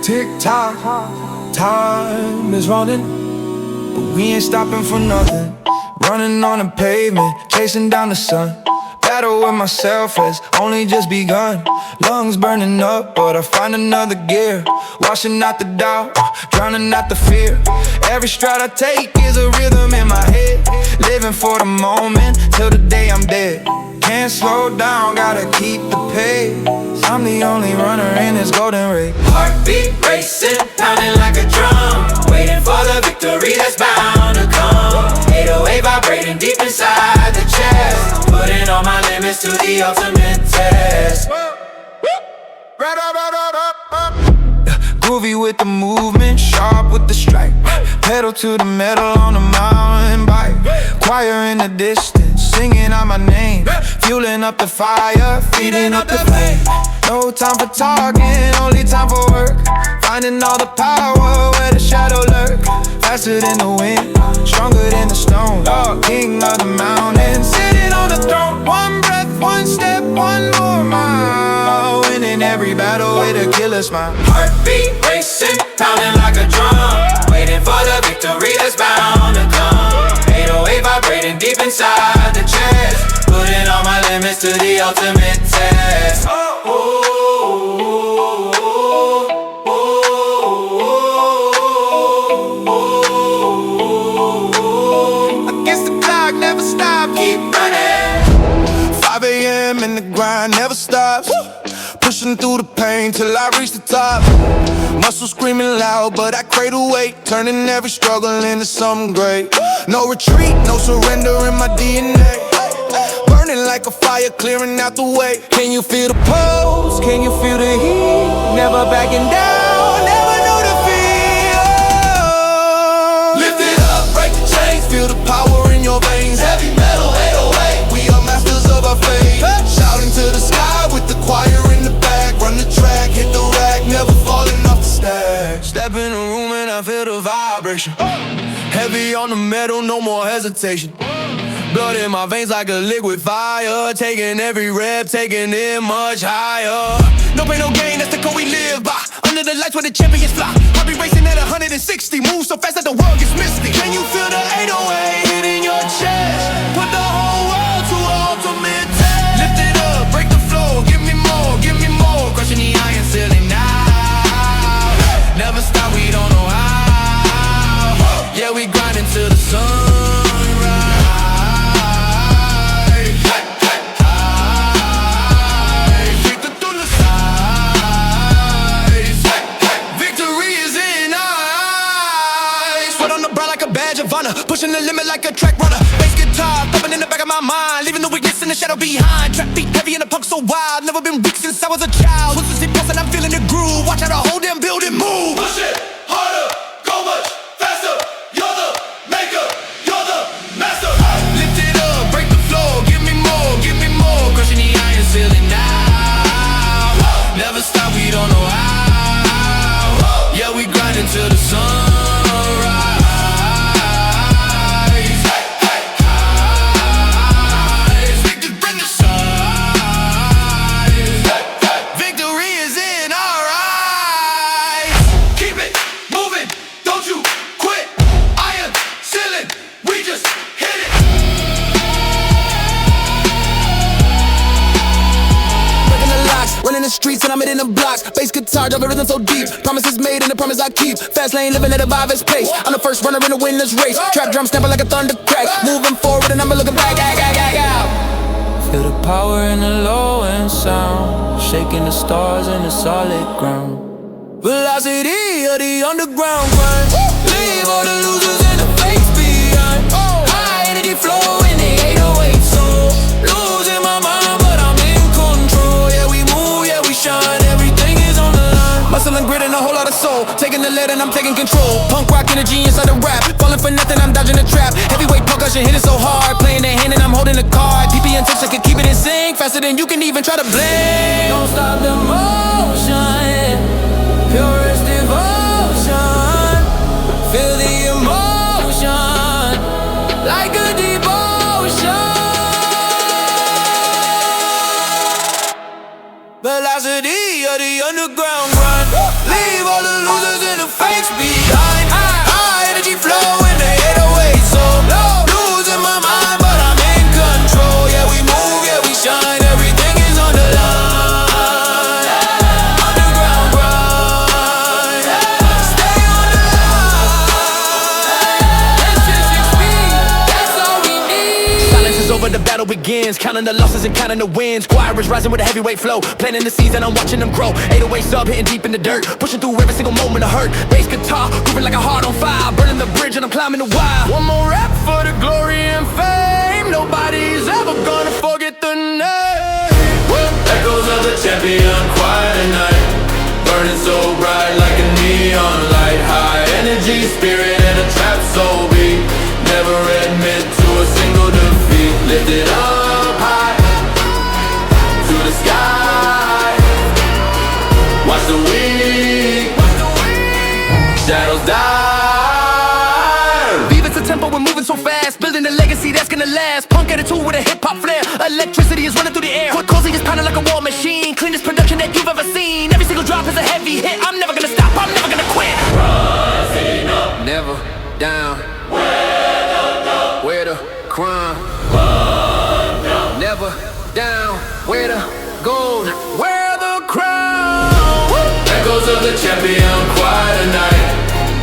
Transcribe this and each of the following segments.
Tick tock, time is running, but we ain't stopping for nothing. Running on the pavement, chasing down the sun. Battle with myself has only just begun. Lungs burning up, but I find another gear. Washing out the doubt, drowning out the fear. Every stride I take is a rhythm in my head. Living for the moment, till the day I'm dead. Can't slow down, gotta keep the pace. I'm the only runner in this golden race. Heartbeat racing, pounding like a drum. Waiting for the victory that's bound to come. 808 vibrating deep inside the chest. Putting all my limits to the ultimate test. Groovy with the movement, sharp with the strike. Pedal to the metal on the mountain bike. Choir in the distance, singing out my name. Fueling up the fire, feeding up the flame. No time for talking, only time for work. Finding all the power where the shadow lurk. Faster than the wind, stronger than the stone. King of the mountain, sitting on the throne. One breath, one step, one more mile. Winning every battle with a killer smile. Heartbeat racing, pounding like a drum. Waiting for the victory that's bound to come. 808 vibrating deep inside the chest. Putting all my limits to the ultimate test. Against the clock, never stop, keep running. 5 a.m. and the grind never stops. Pushing through the pain till I reach the top. Muscles screaming loud, but I cradle weight. Turning every struggle into something great. No retreat, no surrender in my DNA. Burning like a fire, clearing out the way. Can you feel the pulse? Can you feel the heat? Never backing down, never know defeat. Lift it up, break the chains. Feel the power in your veins. Heavy metal 808. We are masters of our fate. Shouting to the sky with the choir in the back. Run the track, hit the rack, never falling off the stack. Step in the room and I feel the vibration. Heavy on the metal, no more hesitation. Blood in my veins like a liquid fire. Taking every rep, taking it much higher. No pain, no gain, that's the code we live by. Under the lights where the champions fly. I'll be racing at 160. Move so fast that the world gets misty. Can you feel the 808 hitting your chest? Put the whole world to an ultimate test. Lift it up, break the floor. Give me more, give me more. Crushing the iron ceiling now. Never stop, we don't know how. Yeah, we grinding till the sunrise. Pushing the limit like a track runner. Bass guitar thumping in the back of my mind, leaving the weakness in the shadow behind. Trap beat heavy and the punk so wild. Never been weak since I was a child. Twisted sit pulse and I'm feeling the groove. Watch how the whole damn building move. Push it harder, go much faster. You're the maker, you're the master. Lift it up, break the floor. Give me more, give me more. Crushing the iron ceiling now. Never stop, we don't know how. Yeah, we grinding till the sunrise. Streets and I'm in the blocks. Bass guitar, driving rhythm so deep. Promises made and the promise I keep. Fast lane living at a vibe's pace. I'm the first runner in the winner's race. Trap drum snapping like a thunder crack. Moving forward and I'm looking back. Feel the power in the low end sound. Shaking the stars in the solid ground. Velocity of the underground grind. Leave all the losers and the fakes behind. High energy flow in the 808 soul. Losing my mind but I'm in control. Yeah, we move, yeah, we shine. Everything is on the line. Muscle and grit and a whole lot of soul. Taking the lead and I'm taking control. Punk rock energy inside the rap. Falling for nothing, I'm dodging the trap. Heavyweight percussion hitting so hard. Playing the hand and I'm holding the card. PP and touch, I can keep it in sync. Faster than you can even try to blink. Don't stop the motion. Purest devotion. Feel the emotion. Like a devotion. velocity of the underground run. Leave all the losers and the fakes behind. High energy flow in the 808 so losing my mind, but I'm in control. Yeah, we move, yeah, we shine. Everything is on the line. Underground grind. Stay on the line. It's just 6 feet, that's all we need. Silence is over, the battle begins. Counting the losses and counting the wins. Choir is rising with a heavyweight flow. Planting the seeds and I'm watching them grow. 808 sub hitting deep in the dirt. Pushing through every single moment of hurt. Bass guitar, grooving like a heart on fire. Burning the bridge and I'm climbing the wire. One more rap for the glory and fame. Nobody's ever gonna forget the name. Echoes of the champion choir tonight, burning so bright like a neon light. High energy, spirit and a trap soul beat. Never admit to a single defeat. Lift it up high to the sky. Watch the weak shadows die. Vive it's a tempo, we're moving so fast. Building a legacy that's gonna last. Punk attitude with a hip-hop flair. Electricity is running through the air. Cozy is pounding like a war machine. Cleanest production that you've ever seen. Every single drop is a heavy hit. I'm never gonna stop, I'm never gonna quit. Rising up, Never down, where the crime. Never down, where the gold, where the crown. echoes of the champion choir tonight,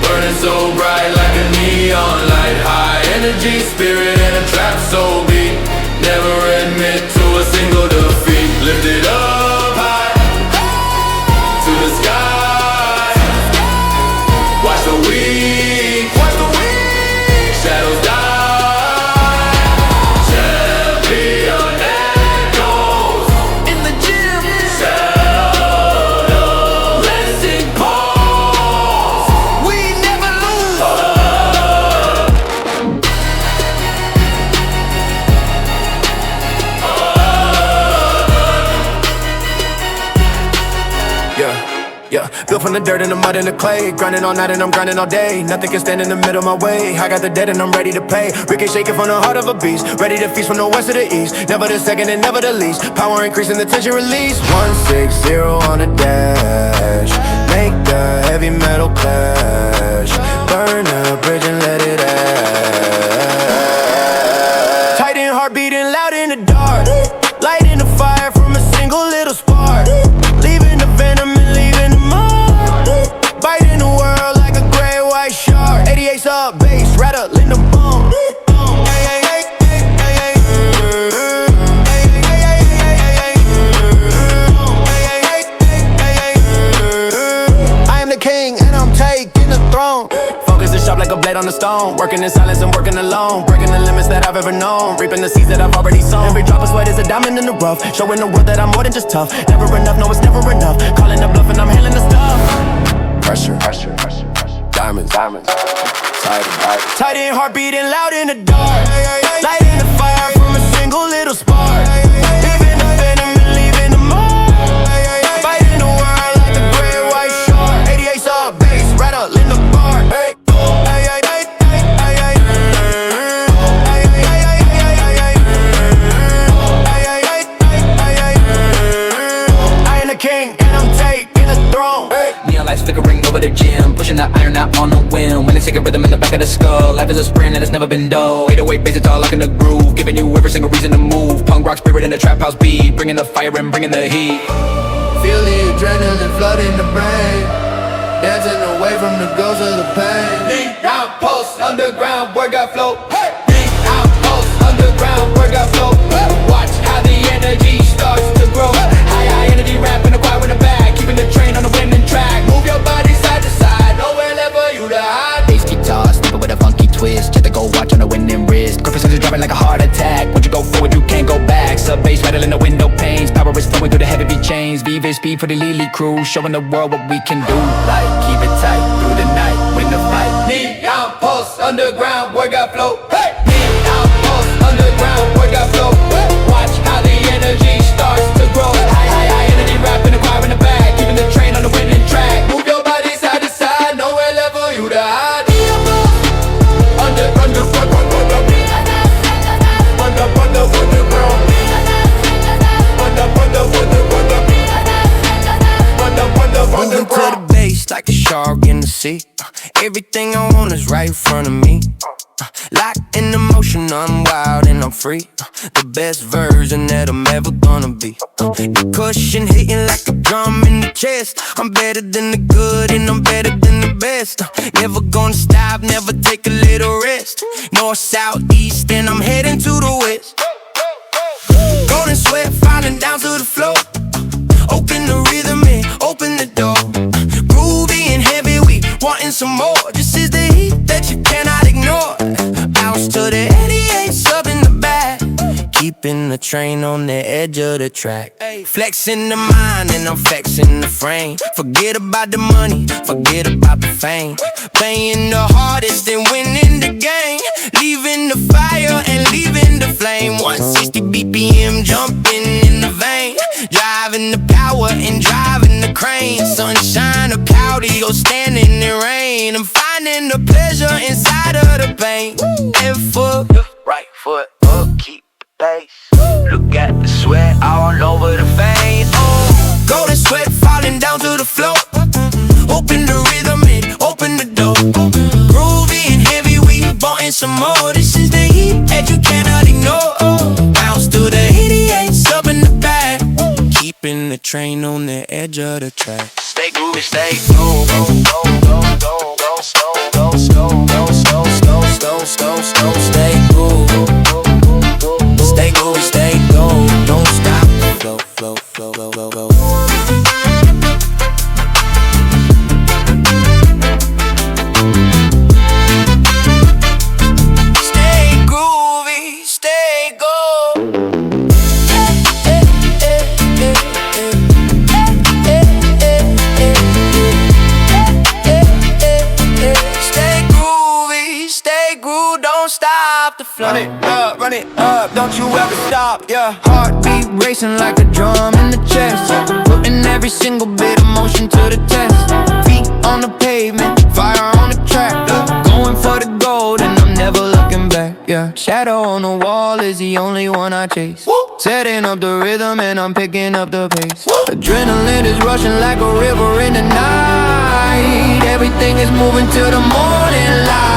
burning so bright like a neon light. High energy, spirit and a trap soul beat. Never admit to a single defeat. Lift it up high to the sky. Watch the weak shadows die. Champion echoes In the gym, resting pause. we never lose. Yeah, built from the dirt and the mud and the clay. Grinding all night and I'm grinding all day. Nothing can stand in the middle of my way. I got the dead and I'm ready to pay. Ricky shaking from the heart of a beast. Ready to feast from the west to the east. Never the second and never the least. Power increasing, the tension release. 160 on the dash. Make the heavy metal clash. Burn the bridge and let it ash. Tight and heart beating loud in the dark. Lighting the fire from a single little spark. Leaving the venom and leaving the mark. Biting the world like a great white shark. 88 sub bass, rattling the bone. I am the king and I'm taking the throne. Focus is sharp like a blade on the stone. Working in silence and working alone. Breaking the limits that I've ever known. Reaping the seeds that I've already sown. Every drop of sweat is a diamond in the rough. Showing the world that I'm more than just tough. Never enough, no it's never enough. Calling the bluff and I'm handling the stuff. Pressure, diamonds, tight and heart beating loud in the dark. Lighting the fire from a single little spark. Leaving the venom and leaving the mark. Biting the world like a great white shark. 88 sub bass, rattling the bar. I am the king and I'm taking the throne. Neon lights flickering over the gym, pushing the iron out on the whim. When they take a rhythm in the back of the skull, life is a sprint and it's never been dull. 808 bass, it's all like in the groove, giving you every single reason to move. Punk rock spirit in the trap house beat, bringing the fire and bringing the heat. Feel the adrenaline flooding the brain, dancing away from the ghosts of the pain. Deep outpost, underground workout flow. Hey! Deep outpost, underground workout flow. Watch how the energy starts to grow. High energy rap in the choir in the back, keeping the train on the winning track. Move your body side to side, nowhere left for you to hide. Bass guitar, snipping with a funky twist. Check the gold watch on the winning wrist. Grip is driving like a heart attack. Once you go forward, you can't go back. Sub bass rattling the window panes. Power is flowing through the heavy beat chains. Vive speed for the Lily crew, showing the world what we can do. Like keep it tight through the night, win the fight. Deep outpost, underground workout flow. Hey! Deep outpost, underground workout flow. Watch how the energy starts to grow. High energy rap in the choir in the back, keeping the train on the winning track. Move your body side to side, nowhere left for you to hide. Underground. see. Everything I want is right in front of me. Locked in emotion, I'm wild and I'm free. The best version that I'm ever gonna be. The cushion hitting like a drum in the chest. I'm better than the good and I'm better than the best. Never gonna stop, never take a little rest. North, south, east, and I'm heading to the west. Golden sweat falling down to the floor. Open the rhythm and open the door. Groovy and heavy, we wanting some more. This is the heat that you cannot ignore. Bounce to the 88 sub in the back, keeping the train on the edge of the track. Flexing the mind and I'm flexing the frame. Forget about the money, forget about the fame. Playing the hardest and winning the game. Leaving the fire and leaving the flame. 160 BPM jumping in the vein. Driving the power and driving the crane. Sunshine or cloudy or standing in rain. I'm finding the pleasure inside of the pain. Left foot, right foot up, keep the pace. Look at the sweat all over the face. Oh, golden sweat falling down to the floor. Open the rhythm and open the door. Groovy and heavy, we wanting some more. This is the heat that you cannot ignore. Bounce to the 88 sub in the back, keeping the train on the edge of the track. Stay groovy, stay go, go, go, go, go, go, slow, go, slow, go, slow, slow, slow, slow, slow, stay groovy, stay groovy, stay go, don't stop, flow, flow, flow, flow, flow, flow. Run it up, don't you ever stop, yeah. Heartbeat racing like a drum in the chest. Putting every single bit of motion to the test. Feet on the pavement, fire on the track. Going for the gold and I'm never looking back, yeah. Shadow on the wall is the only one I chase. Setting up the rhythm and I'm picking up the pace. Adrenaline is rushing like a river in the night. Everything is moving till the morning light.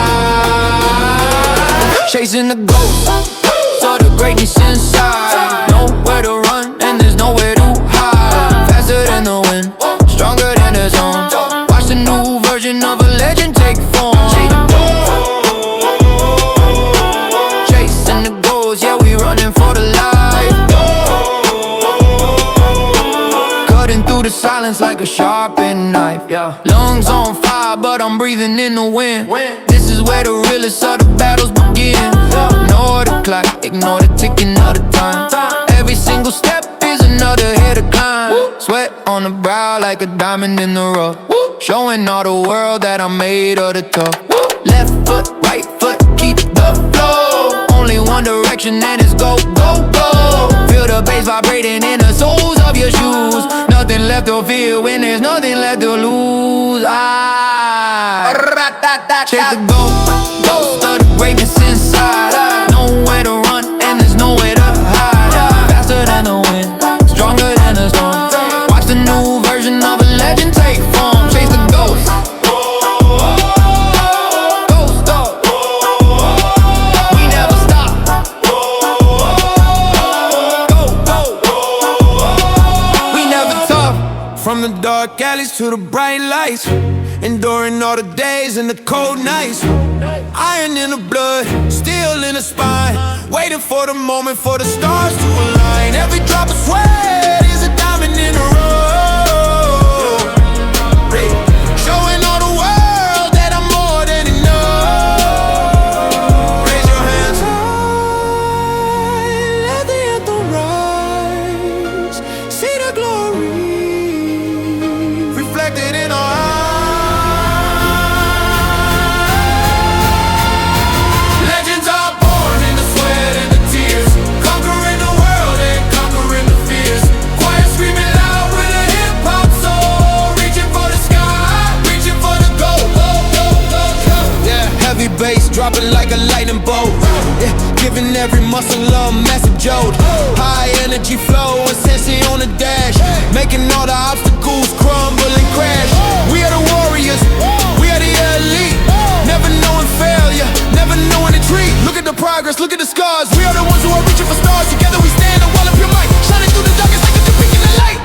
Chasing the ghost, saw the greatness inside. Nowhere to run and there's nowhere to hide. Faster than the wind, stronger than the zone. Watch the new version of a legend take form. Chasing the ghost, yeah, we running for the light. Cutting through the silence like a sharpened knife, yeah. Lungs on fire, but I'm breathing in the wind. This is where the realest of the battles begin. Ignore the clock, ignore the ticking of the time. Every single step is another hill to climb. Sweat on the brow like a diamond in the rough. Showing all the world that I'm made of the tough. Left foot, right foot, keep the flow. Only one direction and it's go, go, go. Feel the bass vibrating in the soles of your shoes. Nothing left to fear when there's nothing left to lose. Chase the ghost of the greatness inside. Nowhere to run and there's nowhere to hide. Faster than the wind, stronger than the storm. Watch the new version of a legend take form. Chase the ghost. Ghost up. We never stop. Go, go. We never stop. From the dark alleys to the bright lights. Enduring all the days and the cold nights. Iron in the blood, steel in the spine. Waiting for the moment for the stars to align. Every drop of sweat is a diamond in the rough. Showing all the world that I'm more than enough. Raise your hands high, let the anthem rise. See the glory reflected in our eyes. Legends are born in the sweat and the tears, conquering the world scars. We are the ones who are reaching for stars. Together we stand a wall of pure might, shining through the darkest like a peak in the light.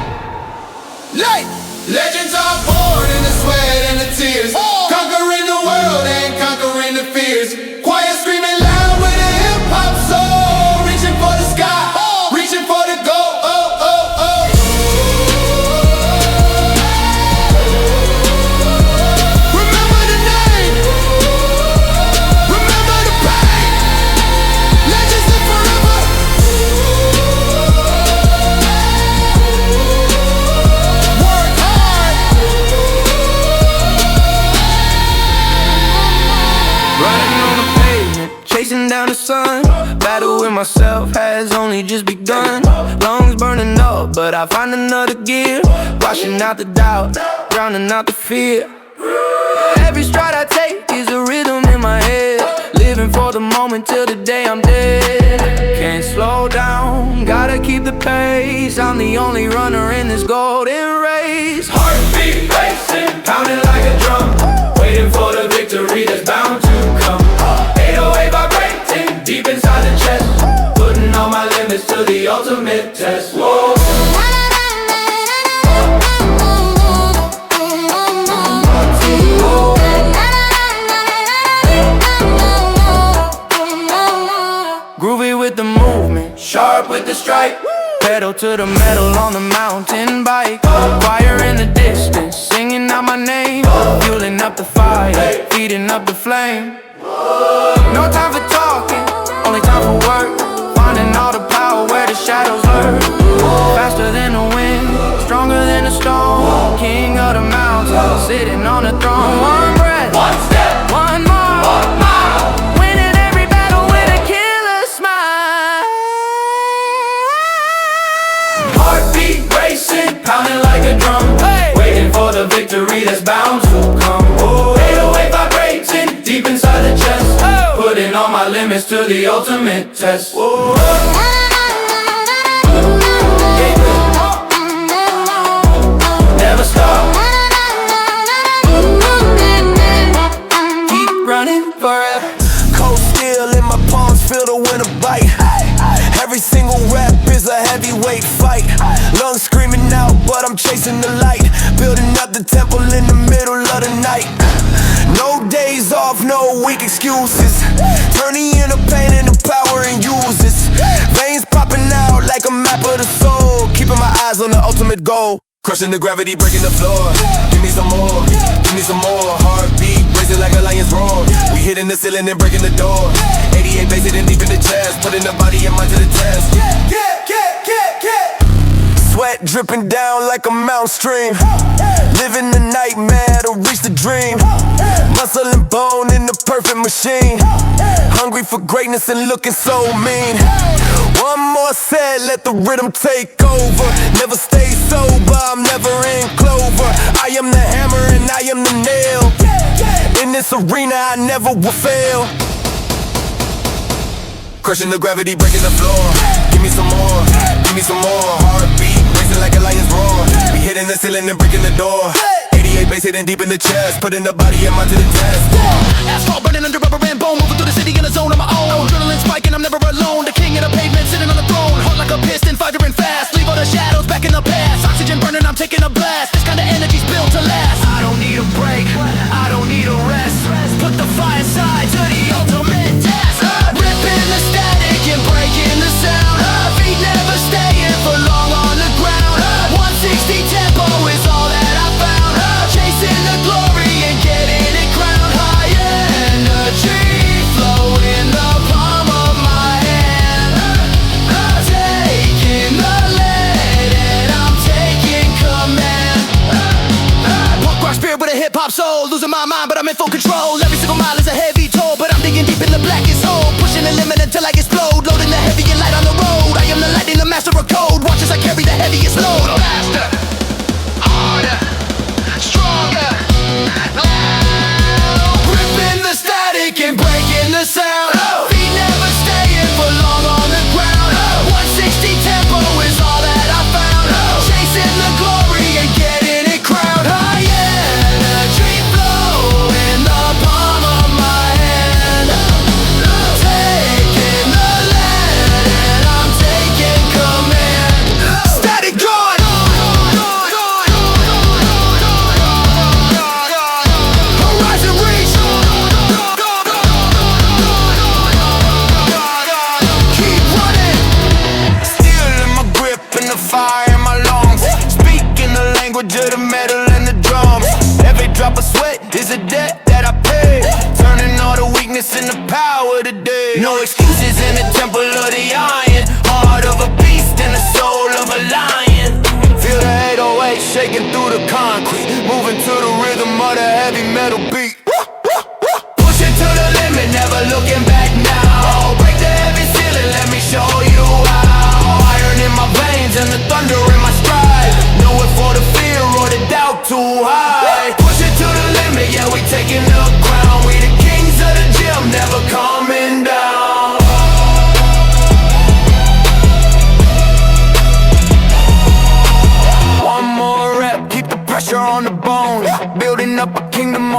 Light. Legends are born in the sweat and the tears, conquering the world and conquering the fears. Choir screaming loud with a hip-hop soul, reaching for the sky, reaching for the goal. Remember the name, remember the pain. Legends live forever. Work hard. Riding on the pavement, chasing down the sun. Battle with myself has only just begun. Lungs burning up, but I find another gear. Washing out the doubt, drowning out the fear. Every stride I take is a rhythm in my head. Living for the moment till the day I'm dead. Can't slow down, gotta keep the pace. I'm the only runner in this golden race. Heartbeat racing, pounding like a drum, waiting for the victory that's bound to come. 808 vibrating deep inside the chest, putting all my limits to the ultimate test. Whoa. Groovy with the movement, sharp with the stripe. Pedal to the metal on the mountain bike. Choir in the distance, singing out my name. Fueling up the fire, feeding up the flame. No time for talking, only time for work. Finding all the power where the shadows lurk. Faster than the wind, stronger than the storm. King of the mountain, sitting on the throne. One breath, One step, one more, one mile. winning every battle with a killer smile. Heartbeat racing, pounding like a drum, Hey. waiting for the victory that's bound to come. 808 vibrating deep inside the chest, putting all my limits to the ultimate test. Whoa. Never stop, Keep running forever. Cold steel in my palms, feel the winter bite. Every single rap is a heavyweight fight. Lungs screaming out, but I'm chasing the light. Building up the temple in the middle of the night. No days off, no weak excuses. Turning into pain into power and uses. Veins popping out like a map of the soul. Keeping my eyes on the ultimate goal. Crushing the gravity, breaking the floor. Give me some more, give me some more. Heartbeat racing like a lion's roar. We hitting the ceiling and breaking the door. 88 bass it in deep in the chest, putting the body and mind to the test. Sweat dripping down like a mountain stream. Living the nightmare to reach the dream. Muscle and bone in the perfect machine. Hungry for greatness and looking so mean. One more set, let the rhythm take over. Never stay sober, I'm never in clover. I am the hammer and I am the nail. In this arena I never will fail. Crushing the gravity, breaking the floor. Give me some more, give me some more. Heartbeat racing like a lion's roar. We hitting the ceiling and breaking the door. 88 bass hitting deep in the chest, putting the body and mind to the test. Asphalt burning under rubber and bone, moving through the city in a zone of my own. Adrenaline spiking, I'm never alone. The king of the pavement, sitting on the throne. Heart like a piston, firing fast. Leave all the shadows back in the past. Oxygen burning, I'm taking a blast. This kind of energy's built to last. I don't need a break, I don't need a rest. Put the fire side to the ultimate test. Ripping the static and breaking the sound. Feet never staying for long on the ground. 160 tempo is all that I found. Chasing the glory and getting it crowned. High energy flow in the palm of my hand. Taking the lead and I'm taking command. Punk rock spirit with a hip hop soul. Losing my mind but I'm in full control. Every single mile is a heavy toll, but I'm digging deep in the blackest hole. Pushing the limit until I explode. Loading the heavy and light on the road. I am the lightning, the master of code. Watch as I carry the heaviest load. Faster, harder, stronger. Ripping the static and breaking the sound. Feet never staying for long on the ground. 160 tempo is all that I found. Chasing the glory and getting it crowned. High energy flow in the palm of my hand. Taking the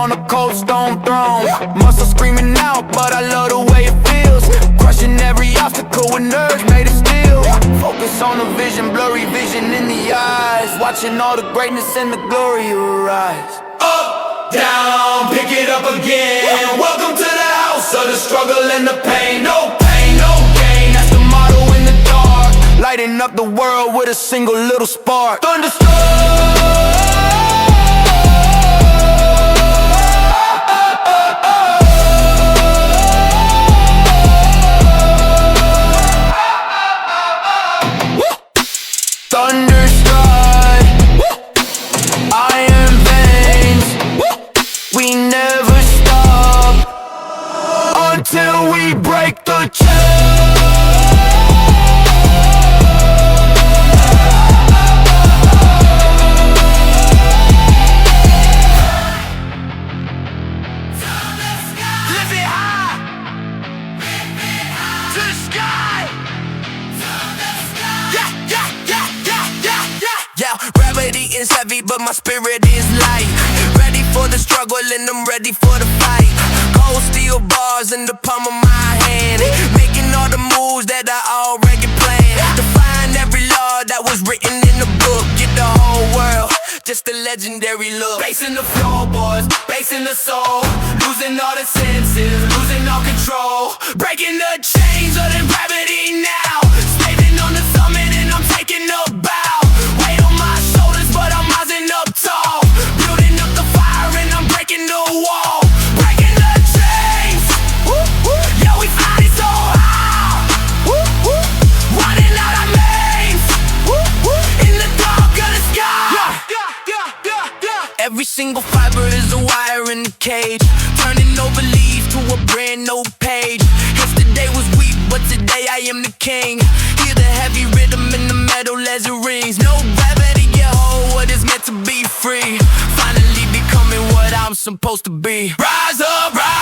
on a cold stone throne. Muscle screaming out, but I love the way it feels. Crushing every obstacle with nerves made of steel. Focus on the vision, blurry vision in the eyes. Watching all the greatness and the glory arise. Up, down, pick it up again. Welcome to the house of the struggle and the pain. No pain, no gain. That's the motto in the dark. Lighting up the world with a single little spark. Thunderstruck. Thunderstruck, iron veins. We never stop until we break the chain. Lift it high, to the sky. Yeah, gravity is heavy, but my spirit is light. Ready for the struggle and I'm ready for the fight. Cold steel bars in the palm of my hand, making all the moves that I already planned. Defying every law that was written in the book. Get the whole world, just a legendary look. Bass in the floorboards, bass in the soul. Losing all the senses, losing all control. Breaking the chains of the gravity now. Standing on the summit and I'm taking a bow. Weight on my shoulders, but I'm rising up tall. Building up the fire and I'm breaking the wall. Breaking the chains. Yeah, we flying so high. Running out our mains. In the dark of the sky. Every single fiber is a wire in the cage. Turning over leaves to a brand new page. Yesterday was weak, but today I am the king. Hear the heavy rhythm in the metal as it rings. No gravity, get hold what is meant to be free. Finally becoming what I'm supposed to be. Rise up, rise